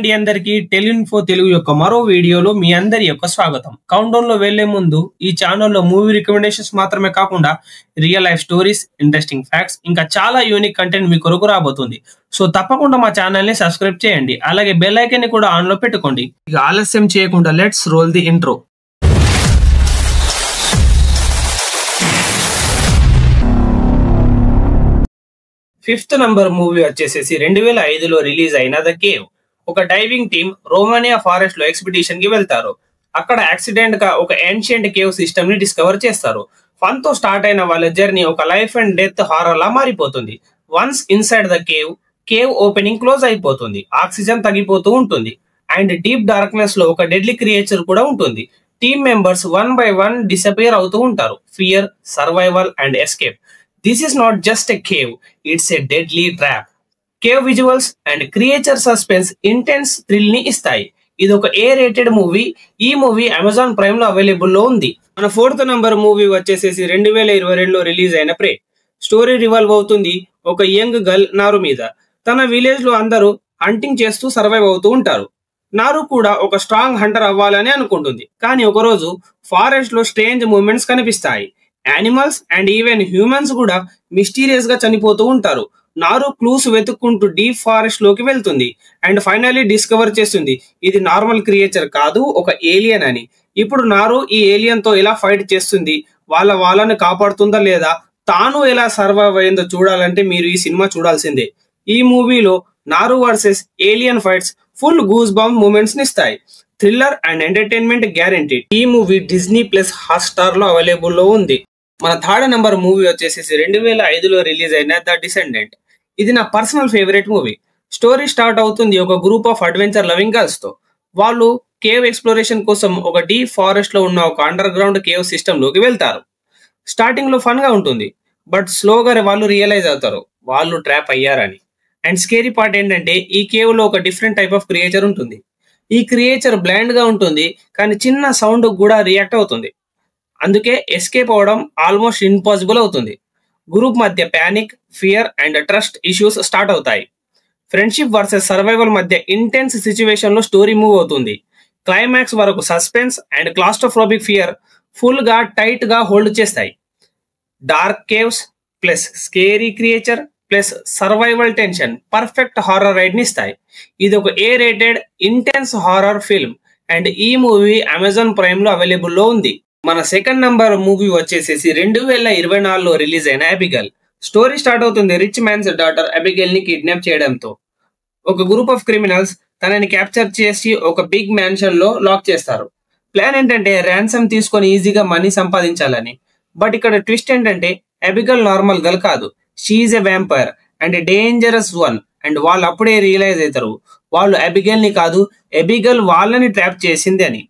అండి అందరికీ టెలిన్ఫో తెలుగు యొక్క మరో వీడియోలో మీ అందరి యొక్క స్వాగతం. కౌంట్ డౌన్ లో వెళ్లే ముందు ఈ ఛానల్లో మూవీ రికమెండేషన్స్ మాత్రమే కాకుండా real life stories, interesting facts ఇంకా చాలా యూనిక్ కంటెంట్ మీ కొరకు రాబోతుంది. సో తప్పకుండా మా ఛానల్ ని సబ్స్క్రైబ్ చేయండి. అలాగే బెల్ ఐకాన్ ని కూడా ఆన్ లో పెట్టుకోండి. ఇక ఆలస్యం చేయకుండా let's roll the intro. Fifth number movie వచ్చేసేసి 2005లో రిలీజ్ అయిన ద కేవ్. ఒక డైవింగ్ టీమ్ రోమానియా ఫారెస్ట్ లో ఎక్స్పిడిషన్ కి వెళ్తారు. అక్కడ యాక్సిడెంట్ గా ఒక ఏన్షియంట్ కేవ్ సిస్టమ్ ని డిస్కవర్ చేస్తారు. ఫన్ తో స్టార్ట్ అయిన వాళ్ళ జర్నీ ఒక లైఫ్ అండ్ డెత్ హారర్ లా మారిపోతుంది. Once inside the cave opening close అయిపోతుంది. ఆక్సిజన్ తగ్గిపోతూ ఉంటుంది అండ్ డీప్ డార్క్నెస్ లో ఒక డెడ్లీ క్రియేచర్ కూడా ఉంటుంది. Team members one by one disappear అవుతూ ఉంటారు. Fear, survival and escape. This is not just a cave, it's a deadly trap. Cave visuals and creature suspense intense thrill ని ఇస్తాయి. ఇది ఒక A-rated మూవీ. ఈ movie Amazon Prime లో available లో ఉంది. మన ఫోర్త్ నంబర్ మూవీ వచ్చేసేసి 2022లో రిలీజ్ అయిన ప్రే. స్టోరీ రివాల్వ్ అవుతుంది ఒక యంగ్ గర్ల్ నారు మీద. తన విలేజ్ లో అందరూ హంటింగ్ చేస్తూ సర్వైవ్ అవుతూ ఉంటారు. నారు కూడా ఒక స్ట్రాంగ్ హంటర్ అవ్వాలని అనుకుంటుంది. కానీ ఒకరోజు ఫారెస్ట్ లో స్ట్రేంజ్ మూవ్మెంట్స్ కనిపిస్తాయి. యానిమల్స్ అండ్ ఈవెన్ హ్యూమన్స్ కూడా మిస్టీరియస్ గా చనిపోతూ ఉంటారు. నారు క్లూస్ వెతుక్కుంటూ డీప్ ఫారెస్ట్ లోకి వెళ్తుంది అండ్ ఫైనల్లీ డిస్కవర్ చేస్తుంది ఇది నార్మల్ క్రియేచర్ కాదు, ఒక ఏలియన్ అని. ఇప్పుడు నారు ఈ ఏలియన్ తో ఎలా ఫైట్ చేస్తుంది, వాళ్ళని కాపాడుతుందా లేదా, తాను ఎలా సర్వైవ్ అయిందో చూడాలంటే మీరు ఈ సినిమా చూడాల్సిందే. ఈ మూవీలో నారు versus alien fights full goose bump moments ని ఇస్తాయి. Thriller and entertainment guarantee. ఈ మూవీ డిజ్నీ ప్లస్ హాట్‌స్టార్ లో అవైలబుల్ లో ఉంది. మన థర్డ్ నెంబర్ మూవీ వచ్చేసి 2005లో రిలీజ్ అయిన ద డిసెండెంట్. ఇది నా personal favourite movie. Story start అవుతుంది ఒక group of adventure loving girls తో. వాళ్ళు కేవ్ ఎక్స్ప్లోరేషన్ కోసం ఒక డీప్ ఫారెస్ట్ లో ఉన్న ఒక అండర్ గ్రౌండ్ కేవ్ సిస్టమ్ లోకి వెళ్తారు. స్టార్టింగ్ లో ఫన్ గా ఉంటుంది, బట్ స్లోగా వాళ్ళు రియలైజ్ అవుతారు వాళ్ళు ట్రాప్ అయ్యారని. అండ్ స్కేరీ పార్ట్ ఏంటంటే ఈ కేవ్ లో ఒక డిఫరెంట్ టైప్ ఆఫ్ క్రియేచర్ ఉంటుంది. ఈ క్రియేచర్ బ్లైండ్ గా ఉంటుంది కానీ చిన్న సౌండ్ కూడా రియాక్ట్ అవుతుంది. అందుకే ఎస్కేప్ అవడం ఆల్మోస్ట్ ఇంపాసిబుల్ అవుతుంది. గ్రూప్ మధ్య panic, fear and trust issues start అవుతాయి. ఫ్రెండ్షిప్ వర్సెస్ సర్వైవల్ మధ్య ఇంటెన్స్ సిచ్యువేషన్ లో స్టోరీ మూవ్ అవుతుంది. క్లైమాక్స్ వరకు suspense and claustrophobic fear full గా టైట్ గా హోల్డ్ చేస్తాయి. Dark caves plus scary creature plus survival tension perfect horror ride ని ఇస్తాయి. ఇది ఒక A-rated intense horror film and ఈ మూవీ అమెజాన్ ప్రైమ్ లో అవైలబుల్ లో ఉంది. మన సెకండ్ నంబర్ మూవీ వచ్చేసేసి 2024లో రిలీజ్ అయిన అబిగైల్. స్టోరీ స్టార్ట్ అవుతుంది రిచ్ మ్యాన్స్ డాటర్ అబిగైల్ ని కిడ్నాప్ చేయడంతో. ఒక గ్రూప్ ఆఫ్ క్రిమినల్స్ తనని క్యాప్చర్ చేసి ఒక బిగ్ మ్యాన్షన్ లో లాక్ చేస్తారు. ప్లాన్ ఏంటంటే ర్యాన్సమ్ తీసుకొని ఈజీగా మనీ సంపాదించాలని. బట్ ఇక్కడ ట్విస్ట్ ఏంటంటే అబిగైల్ నార్మల్ గర్ల్ కాదు, she's a vampire and dangerous one. And వాళ్ళు అప్పుడే రియలైజ్ అవుతారు వాళ్ళు అబిగైల్ ని కాదు, అబిగైల్ వాళ్ళని ట్రాప్ చేసింది అని.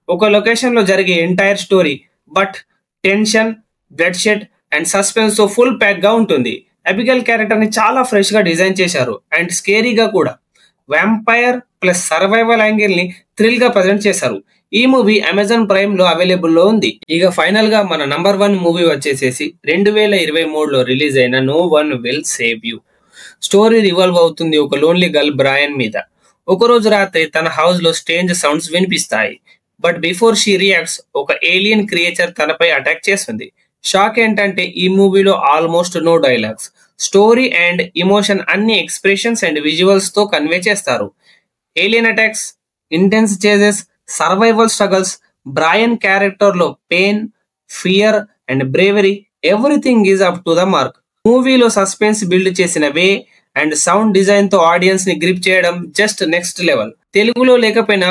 ఒక లొకేషన్ లో జరిగే entire story but tension, blood shed and suspense తో ఫుల్ ప్యాక్ గా ఉంటుంది. అబిగైల్ క్యారెక్టర్ ని చాలా ఫ్రెష్ గా డిజైన్ చేశారు అండ్ స్కేరీగా కూడా. వ్యాంపైర్ ప్లస్ సర్వైవల్ యాంగిల్ ని థ్రిల్ గా ప్రజెంట్ చేశారు. ఈ మూవీ అమెజాన్ ప్రైమ్ లో అవైలబుల్ లో ఉంది. ఇక ఫైనల్ గా మన నంబర్ 1 మూవీ వచ్చేసేసి 2023లో రిలీజ్ అయిన no one will save you. Story revolve అవుతుంది ఒక లోన్లీ గర్ల్ బ్రయన్ మీద. ఒకరోజు రాత్రి తన హౌస్ లో స్ట్రేంజ్ సౌండ్స్ వినిపిస్తాయి. బట్ బిఫోర్ షీ రియాక్ట్స్ ఒక ఏలియన్ క్రియేచర్ తనపై అటాక్ చేస్తుంది. షాక్ ఏంటంటే ఈ మూవీలో almost no dialogues. Story and emotion అన్ని ఎక్స్ప్రెషన్స్ అండ్ విజువల్స్ తో కన్వే చేస్తారు. Alien attacks, intense chases, survival struggles, Brian character లో pain, fear and bravery, everything is up to the mark. మూవీలో సస్పెన్స్ బిల్డ్ చేసిన way and sound design తో audience ని grip చేయడం just next level. తెలుగులో లేకపోయినా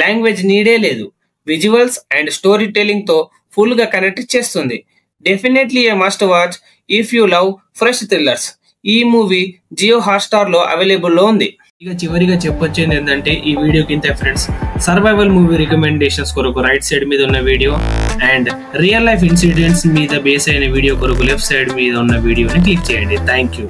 లాంగ్వేజ్ నీడే లేదు. విజువల్స్ అండ్ స్టోరీ టెల్లింగ్ తో ఫుల్ గా కనెక్ట్ చేస్తుంది. Definitely a must watch if you love fresh thrillers. ఈ మూవీ జియో హాట్‌స్టార్ లో అవైలబుల్ లో ఉంది. ఇక చివరిగా చెప్పొచ్చేది ఏంటంటే ఈ వీడియో కింద ఫ్రెండ్స్ సర్వైవల్ మూవీ రికమెండేషన్స్ కొరకు రైట్ సైడ్ మీద ఉన్న video and real life incidents మీద బేస్ అయిన వీడియో కొరకు లెఫ్ట్ సైడ్ మీద ఉన్న వీడియోని క్లిక్ చేయండి. Thank you.